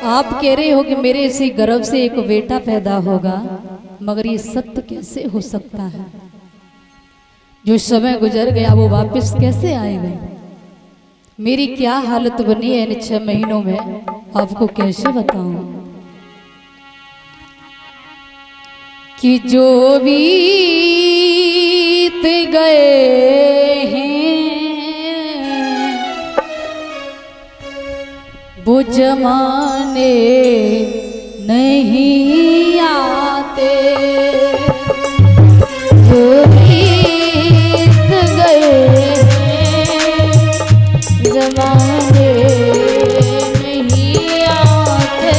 आप कह रहे हो कि मेरे इसी गर्भ से एक बेटा पैदा होगा, मगर ये सत्य कैसे हो सकता है? जो समय गुजर गया वो वापस कैसे आएगा? मेरी क्या हालत बनी है इन 6 महीनों में, आपको कैसे बताऊं? कि जो बीत गए हैं वो जमाने नहीं आते, जो बीत गए हैं जमाने नहीं आते।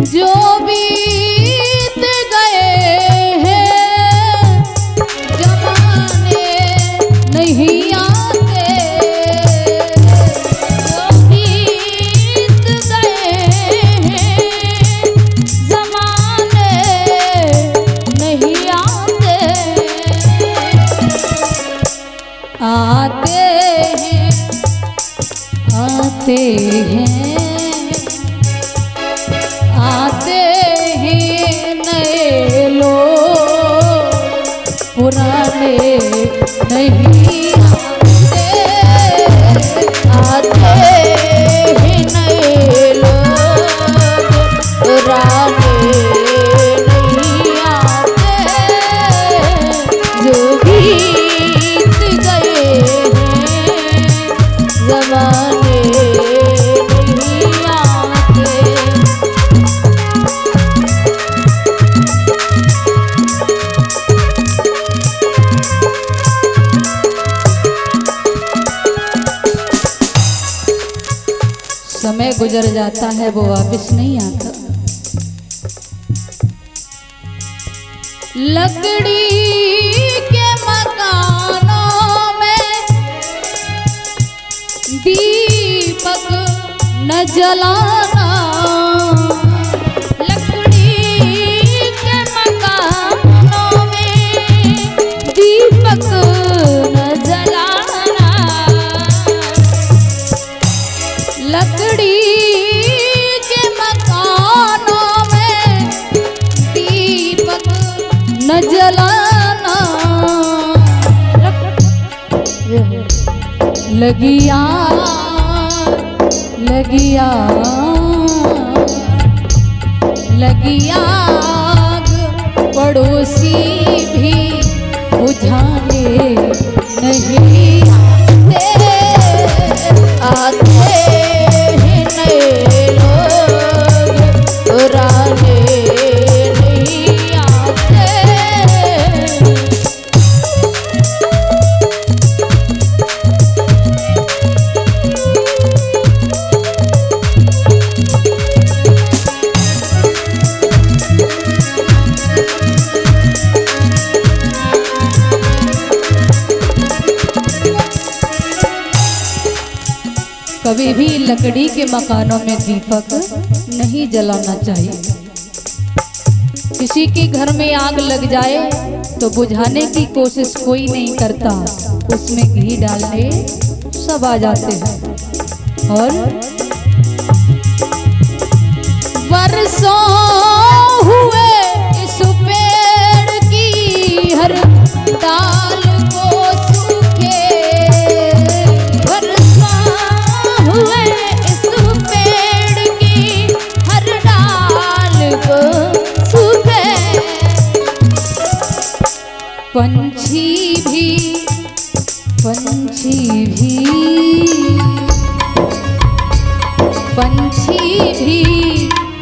जो बीत गए हैं जमाने नहीं आते, जो बीत गए हैं जमाने नहीं आते, आते हैं आते हैं आते हैं नए लोग, पुराने नहीं आते, आते हैं नए लोग, पुराने नहीं आते, जो बीत गए हैं ज़माने नहीं आते। समय गुजर जाता है वो वापस नहीं आता। लकड़ी के मकानों में दीपक न जलाना, लकड़ी के मकानों में दीपक न जलाना, लकड़ी के मकानों में दीपक न जलाना, लगी आग लगी आग लगी आग पड़ोसी भी बुझाने नहीं आते, आते हैं नए लोग, पुराने नहीं आते। कभी भी लकड़ी के मकानों में दीपक नहीं जलाना चाहिए। किसी के घर में आग लग जाए तो बुझाने की कोशिश कोई नहीं करता, उसमें घी डालने सब आ जाते हैं। और वर्षों हुए इस पेड़ की हर डाल को सूखे, हुए इस पेड़ की हर डाल को सूखे, पंछी भी पंछी भी पंछी भी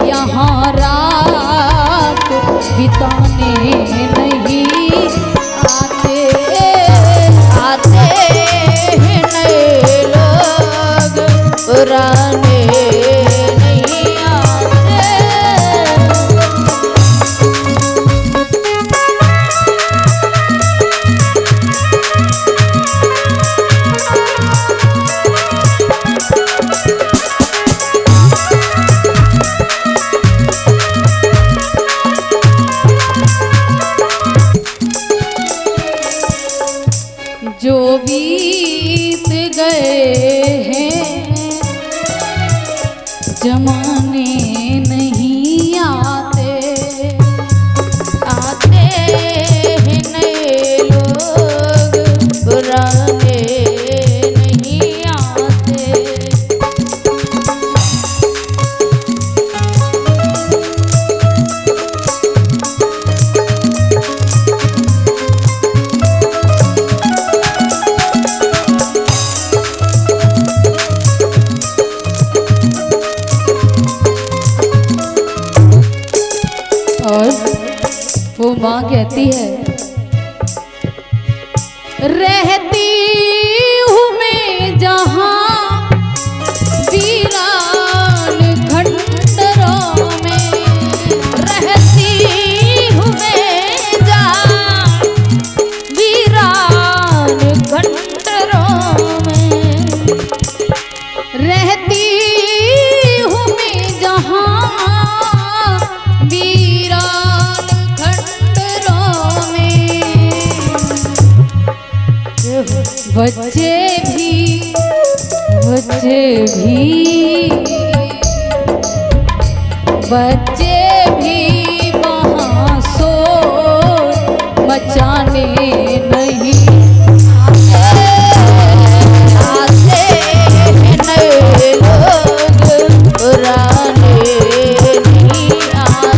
यहाँ रात बिताने नहीं आते, आते हैं नए लोग, पुराने नहीं आते। जमाने नहीं आते, आते हैं नए लोग, पुराने नहीं आते। और वो माँ कहती है, रहती हूँ मैं जहाँ वीरान खंडरों में, रहती हूँ मैं जहाँ वीरान खंडरों में, रहती हूँ मैं जहाँ वीरान खंडरों में, बच्चे भी वहाँ शोर मचाने नहीं आते हैं नए लोग, पुराने नहीं आते।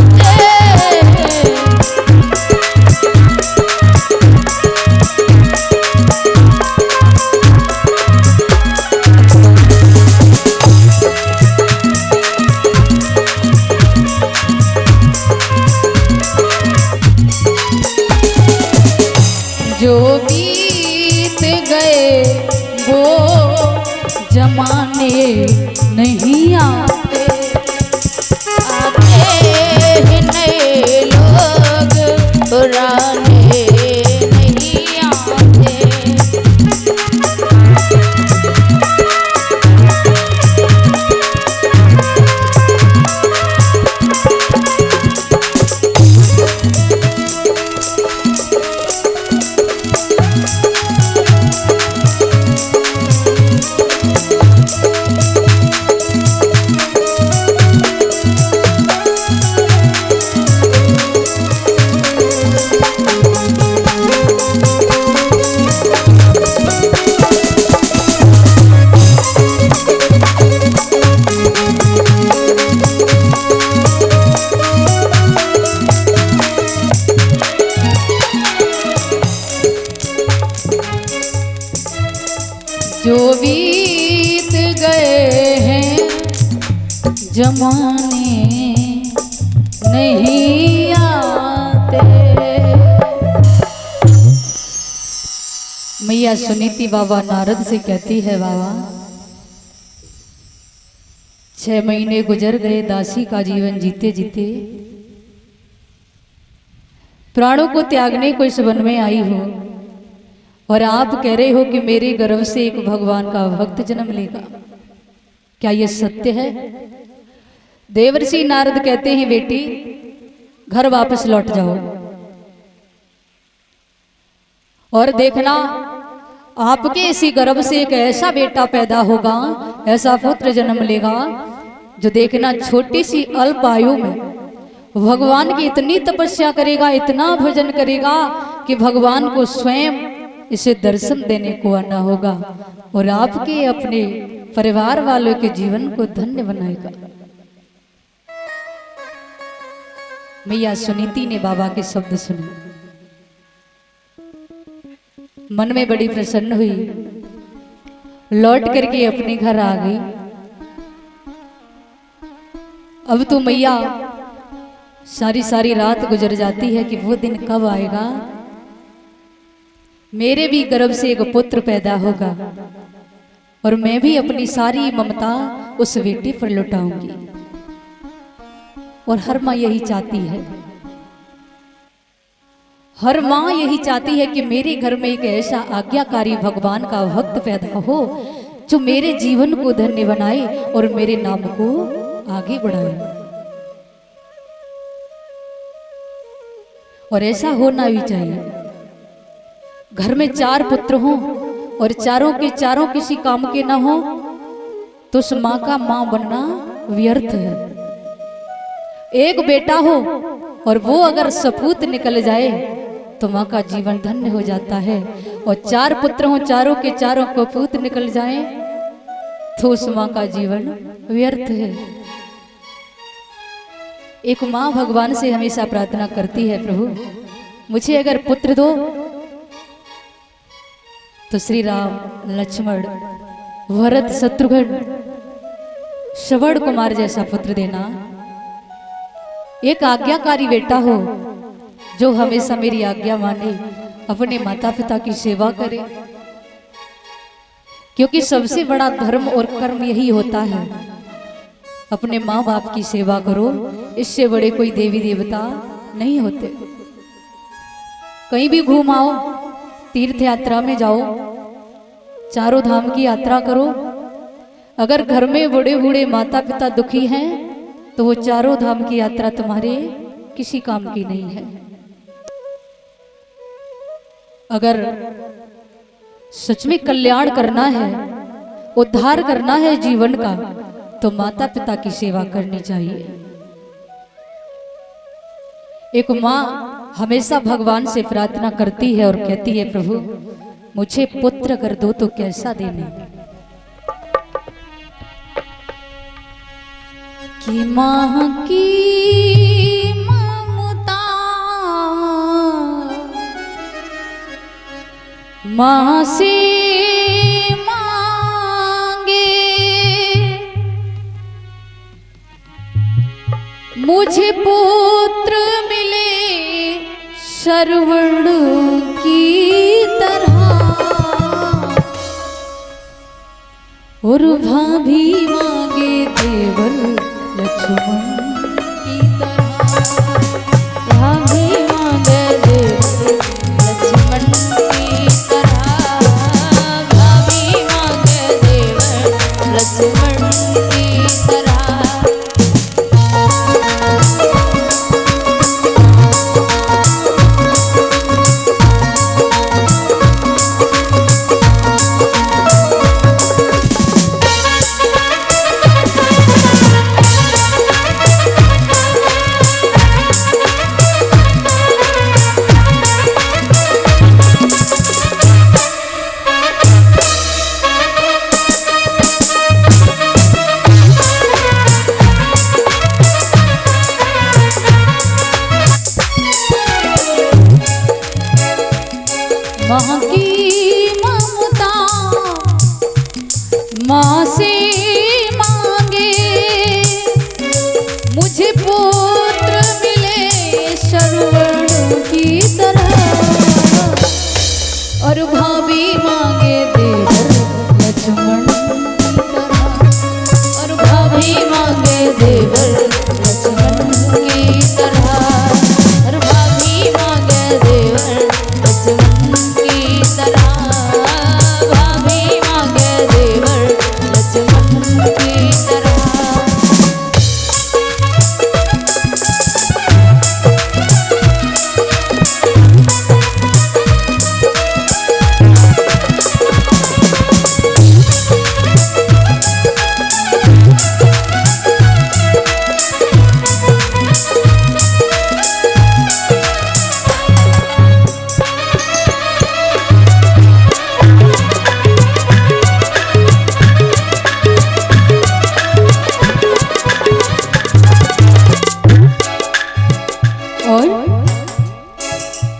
जो बीत गए वो जमाने नहीं आते, आते हैं नए लोग, पुराने नहीं आते। जो बीत गए हैं जमाने नहीं आते। मैया सुनीति बाबा नारद से कहती है, बाबा 6 महीने गुजर गए दासी का जीवन जीते जीते, प्राणों को त्यागने को इस वन में आई हो और आप कह रहे हो कि मेरे गर्भ से एक भगवान का भक्त जन्म लेगा, क्या ये सत्य है? देवर्षि नारद कहते हैं, बेटी घर वापस लौट जाओ और देखना आपके इसी गर्भ से एक ऐसा बेटा पैदा होगा, ऐसा पुत्र जन्म लेगा जो देखना छोटी सी अल्प आयु में भगवान की इतनी तपस्या करेगा, इतना भजन करेगा कि भगवान को स्वयं इसे दर्शन देने को आना होगा और आपके अपने परिवार वालों के जीवन को धन्य बनाएगा। मैया सुनीति ने बाबा के शब्द सुने, मन में बड़ी प्रसन्न हुई, लौट करके अपने घर आ गई। अब तो मैया सारी सारी रात गुजर जाती है कि वो दिन कब आएगा, मेरे भी गर्भ से एक पुत्र पैदा होगा और मैं भी अपनी सारी ममता उस बेटे पर लुटाऊंगी। और हर माँ यही चाहती है, हर माँ यही चाहती है कि मेरे घर में एक ऐसा आज्ञाकारी भगवान का भक्त पैदा हो जो मेरे जीवन को धन्य बनाए और मेरे नाम को आगे बढ़ाए। और ऐसा होना भी चाहिए। घर में 4 पुत्र हों और चारों के चारों किसी काम के ना हो तो उस माँ का माँ बनना व्यर्थ है। एक बेटा हो और वो अगर सपूत निकल जाए तो माँ का जीवन धन्य हो जाता है, और 4 पुत्र हो, चारों के चारों कपूत निकल जाए तो उस माँ का जीवन व्यर्थ है। एक माँ भगवान से हमेशा प्रार्थना करती है, प्रभु मुझे अगर पुत्र दो तो श्री राम, लक्ष्मण, भरत, शत्रुघ्न, श्रवण कुमार जैसा पुत्र देना। एक आज्ञाकारी बेटा हो जो हमेशा मेरी आज्ञा माने, अपने माता पिता की सेवा करे, क्योंकि सबसे बड़ा धर्म और कर्म यही होता है, अपने माँ बाप की सेवा करो। इससे बड़े कोई देवी देवता नहीं होते। कहीं भी घूम आओ, तीर्थ यात्रा में जाओ, चारों धाम की यात्रा करो, अगर घर में बूढ़े बूढ़े माता पिता दुखी हैं तो वो चारों धाम की यात्रा तुम्हारे किसी काम की नहीं है। अगर सच में कल्याण करना है, उद्धार करना है जीवन का, तो माता पिता की सेवा करनी चाहिए। एक माँ हमेशा भगवान से प्रार्थना करती है और कहती है, प्रभु मुझे पुत्र कर दो तो कैसा देने। कि माँ की ममता माँ से मांगे, मुझे पुत्र मिले श्रवण की तरह, और भाभी मांगे देवर लक्ष्मण की तरह। भाभी मांगे देवर लक्ष्मण की तरह, भाभी मांगे देवर लक्ष्मण की तरह। माँ की ममता माँ से मांगे, मुझे पुत्र मिले श्रवण की तरह, और भाभी मांगे देवर लक्ष्मण की तरह, और भाभी मांगे देवर लक्ष्मण की तरह, और भाभी मांगे देवर लक्ष्मण की तरह, भाभी मांगे देवर लक्ष्मण की तरह।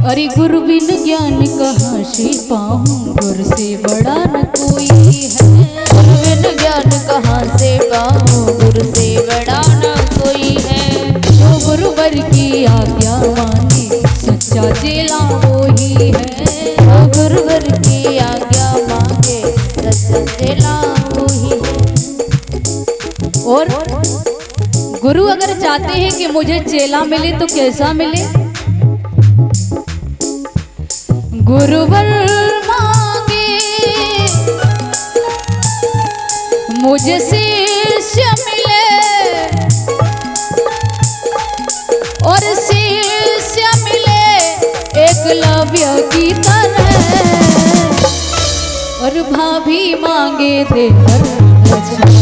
अरे गुरु बिन ज्ञान कहाँ से पाऊं, गुरु से बड़ा न कोई है। गुरु बिन ज्ञान कहाँ से पाऊं, गुरु से बड़ा न कोई है। जो गुरुवर की आज्ञा माने, सच्चा चेला वो ही है। जो गुरुवर की आज्ञा मांगे, सच्चा चेला वो ही है। और गुरु अगर चाहते हैं कि मुझे चेला मिले तो कैसा मिले? गुरुवर मांगे मुझे शिष्य मिले, और शिष्य मिले एकलव्य की तरह, और भाभी मांगे देवर लक्ष्मण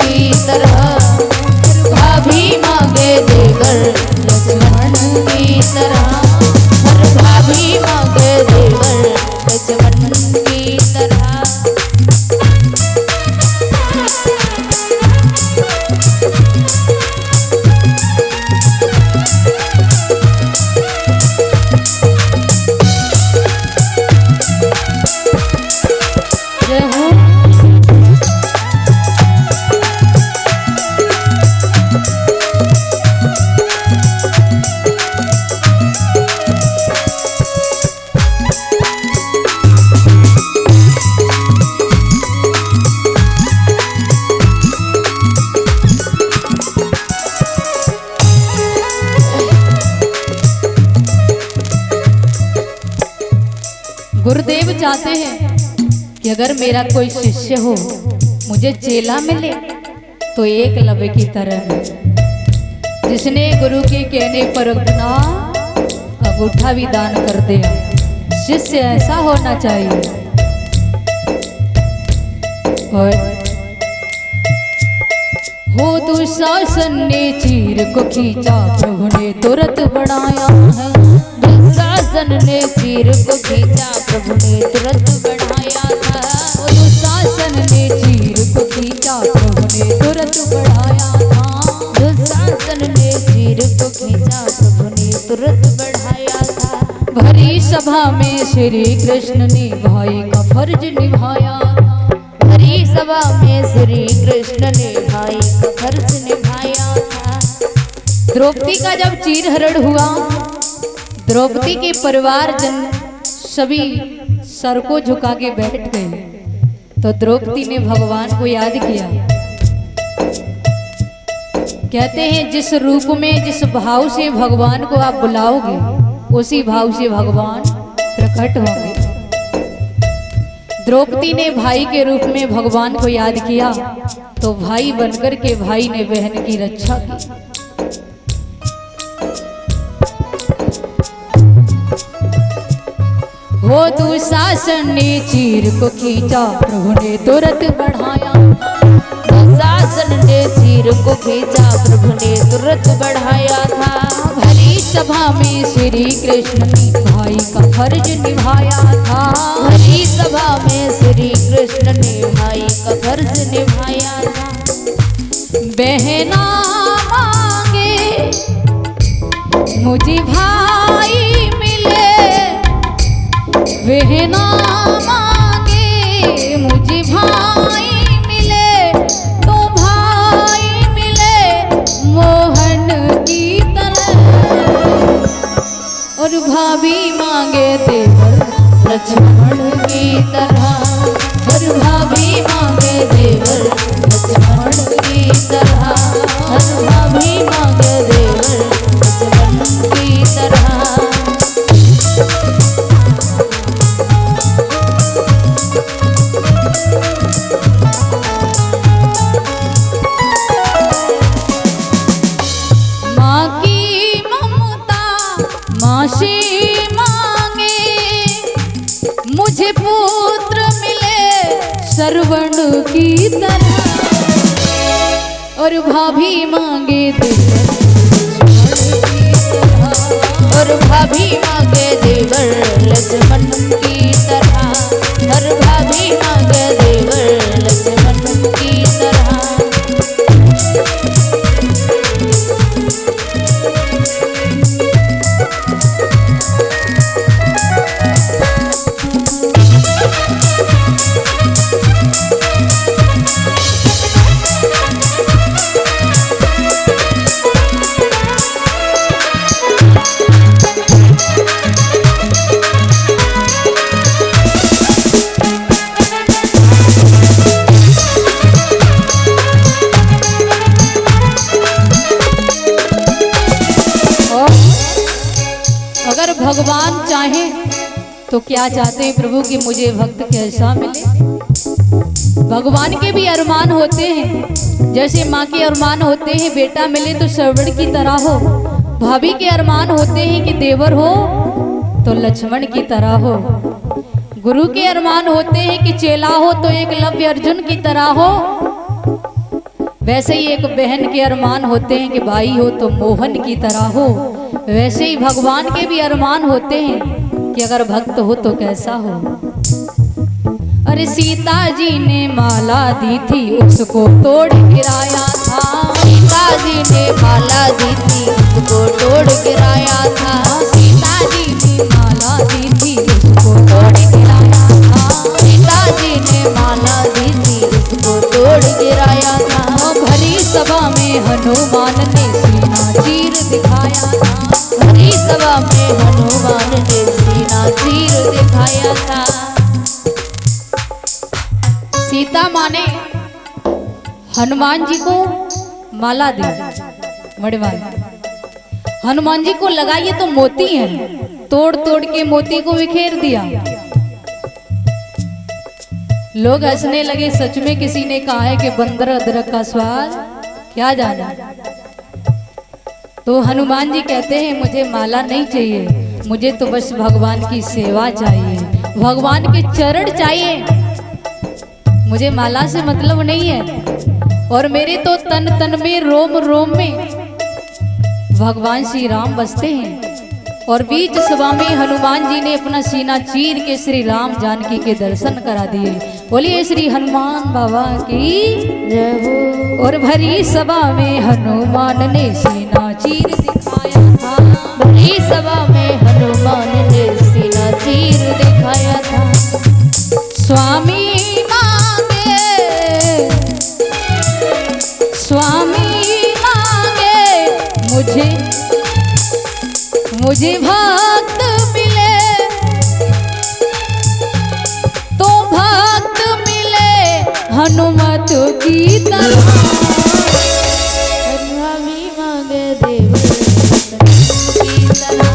की तरह, गुरुदेव चाहते हैं कि अगर मेरा कोई शिष्य हो, मुझे चेला मिले तो एकलव्य की तरह, जिसने गुरु के कहने पर अपना अंगूठा भी दान कर दिया। शिष्य ऐसा होना चाहिए। और हो दुशासन ने चीर को खींचा, प्रभु ने तुरंत बढ़ाया है। दुशासन ने चीर को खींचा, प्रभु ने तुरंत बढ़ाया था। हो दुशासन ने चीर को खींचा, प्रभु ने तुरंत बढ़ाया था। दुशासन ने चीर को खींचा, प्रभु ने तुरंत बढ़ाया था। भरी सभा में श्री कृष्ण ने भाई का फर्ज निभाया। भरी सभा में श्री कृष्ण ने भाई का फर्ज निभाया था। द्रौपदी का जब चीरहरण हुआ, द्रौपदी के परिवारजन सभी सर को झुका के बैठ गए। तो द्रौपदी ने भगवान को याद किया। कहते हैं जिस रूप में, जिस भाव से भगवान को आप बुलाओगे, उसी भाव से भगवान प्रकट होंगे। द्रौपदी ने भाई के रूप में भगवान को याद किया, तो भाई बनकर के भाई ने बहन की रक्षा की। हो दुशासन ने चीर को खींचा, प्रभु ने तुरंत बढ़ाया। दुशासन ने चीर को खींचा, प्रभु ने तुरंत बढ़ाया था। भरी सभा में श्री कृष्ण ने भाई का फर्ज निभाया था। भरी सभा में श्री कृष्ण ने भाई का फर्ज निभाया था। बहना मांगे मुझे भाई मिले, बहना मांगे मुझे भाई मिले, तो भाई मिले मोहन की तरह। और भाभी मांगे देवर लक्ष्मण की तरह। और भाभी मांगे देवर लक्ष्मण की तरह। और भाभी मांगे देवर लक्ष्मण की तरह। माँ की ममता माँ से मांगे, मुझे पुत्र मिले श्रवण की तरह। और भाभी मांगे देवर लक्ष्मण की तरह। और भाभी मांगे देवर लक्ष्मण की तरह। और भाभी मांगे देवर लक्ष्मण की तरह। अगर भगवान चाहे तो क्या चाहते हैं प्रभु कि मुझे भक्त कैसा मिले। भगवान के भी अरमान होते हैं, जैसे माँ के अरमान होते हैं बेटा मिले तो श्रवण की तरह हो। भाभी के अरमान होते हैं कि देवर हो तो लक्ष्मण की तरह हो। गुरु के अरमान होते हैं कि चेला हो तो एकलव्य अर्जुन की तरह हो। वैसे ही एक बहन के अरमान होते हैं कि भाई हो तो मोहन की तरह हो। वैसे ही भगवान के भी अरमान होते हैं कि अगर भक्त हो तो कैसा हो। अरे सीता जी ने माला दी थी, उसको तोड़ गिराया था। सीता जी ने माला दी थी, उसको तोड़ गिराया था। सीता जी ने माला दी थी, उसको तोड़ गिराया था। सीता जी ने माला दी थी, उसको तोड़ गिराया था। भरी सभा में हनुमान ने सीना चीर दिखाया था। भरी सभा में हनुमान ने सीना चीर दिखाया था। सीता माँ ने हनुमान जी को माला दी, मड़वाई। हनुमान जी को लगाइए तो मोती हैं, तोड़ तोड़ के मोती को बिखेर दिया। लोग हंसने लगे। सच में किसी ने कहा है कि बंदर अदरक का स्वाद क्या जाना। तो हनुमान जी कहते हैं मुझे माला नहीं चाहिए, मुझे तो बस भगवान की सेवा चाहिए, भगवान के चरण चाहिए, मुझे माला से मतलब नहीं है। और मेरे तो तन तन में रोम रोम में भगवान श्री राम बसते हैं। और बीच सभा में हनुमान जी ने अपना सीना चीर के श्री राम जानकी के दर्शन करा दिए। बोलिए श्री हनुमान बाबा की जय हो। और भरी सभा में हनुमान ने सीना चीर दिखाया था। भरी सभा में हनुमान ने सीना चीर दिखाया था। स्वामी मांगे, स्वामी मांगे मुझे भक्त मिले, तो भक्त मिले हनुमत की तरह। स्वामी मांगे देव की तरह।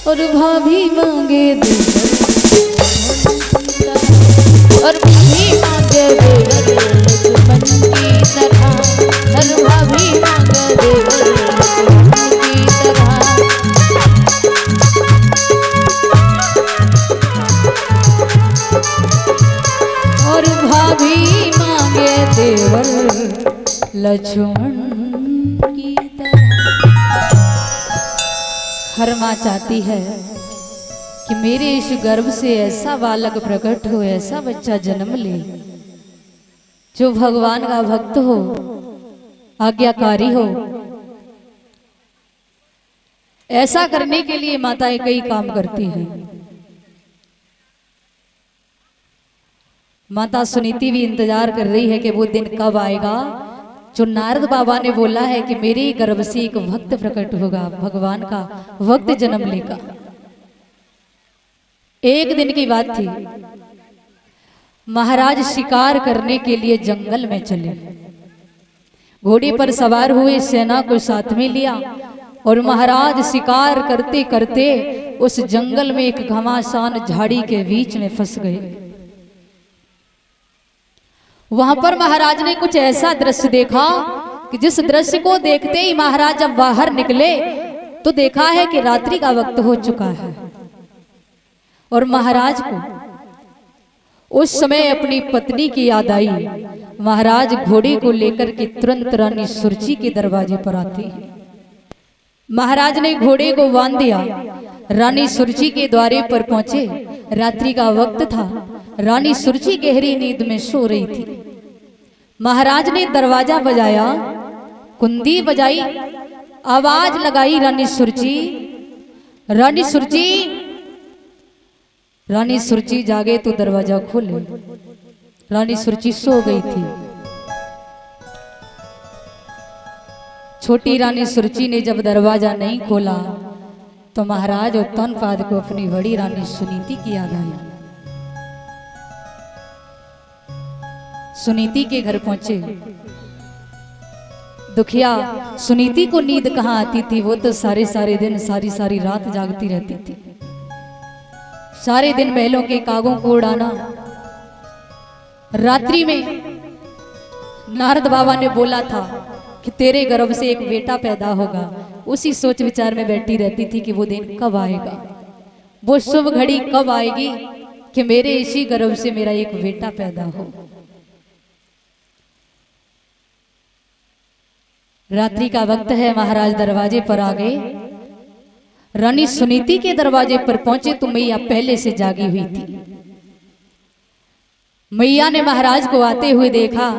और भाभी मांगे देवर, और भाभी मांगे देवर लक्ष्मण की तरह। और भाभी मांगे देवर लक्ष्मण की तरह। और भाभी मांगे देवर लक्ष्मण की तरह। हर माँ चाहती है कि मेरे इस गर्भ से ऐसा बालक प्रकट हो, ऐसा बच्चा जन्म ले जो भगवान का भक्त हो, आज्ञाकारी हो। ऐसा करने के लिए माताएं कई काम करती हैं। माता सुनीति भी इंतजार कर रही है कि वो दिन कब आएगा जो नारद बाबा ने बोला है कि मेरे गर्भ से एक भक्त प्रकट होगा, भगवान का भक्त जन्म लेगा। एक दिन की बात थी, महाराज शिकार करने के लिए जंगल में चले। घोड़े पर सवार हुए, सेना को साथ में लिया और महाराज शिकार करते करते उस जंगल में एक घमासान झाड़ी के बीच में फंस गए। वहां पर महाराज ने कुछ ऐसा दृश्य देखा कि जिस दृश्य को देखते ही महाराज जब बाहर निकले तो देखा है कि रात्रि का वक्त हो चुका है। और महाराज को उस समय अपनी पत्नी की याद आई। महाराज घोड़े को लेकर के तुरंत रानी सुरची के दरवाजे पर आते हैं। महाराज ने घोड़े को बांध दिया, रानी सुरची के द्वारे पर पहुंचे। रात्रि का वक्त था, रानी सुरची गहरी नींद में सो रही थी। महाराज ने दरवाजा बजाया, कुंडी बजाई, आवाज लगाई, रानी सुरची, रानी सुरची। रानी सुरची जागे तो दरवाजा खोले। रानी सुरची सो गई थी। छोटी रानी सुरची ने जब दरवाजा नहीं खोला तो महाराज और तनपाद को अपनी बड़ी रानी सुनीति की याद आई। सुनीति के घर पहुंचे। दुखिया सुनीति को नींद कहाँ आती थी, वो तो सारे सारे दिन सारी सारी रात जागती रहती थी। सारे दिन महलों के कागों को उड़ाना। रात्रि में नारद बाबा ने बोला था कि तेरे गर्भ से एक बेटा पैदा होगा। उसी सोच विचार में बैठी रहती थी कि वो दिन कब आएगा, वो शुभ घड़ी कब आएगी कि मेरे इसी गर्भ से मेरा एक बेटा पैदा हो। रात्रि का वक्त है, महाराज दरवाजे पर आ गए। रानी सुनीति के दरवाजे पर पहुंचे तो मैया पहले से जागी हुई थी। मैया ने महाराज को आते हुए देखा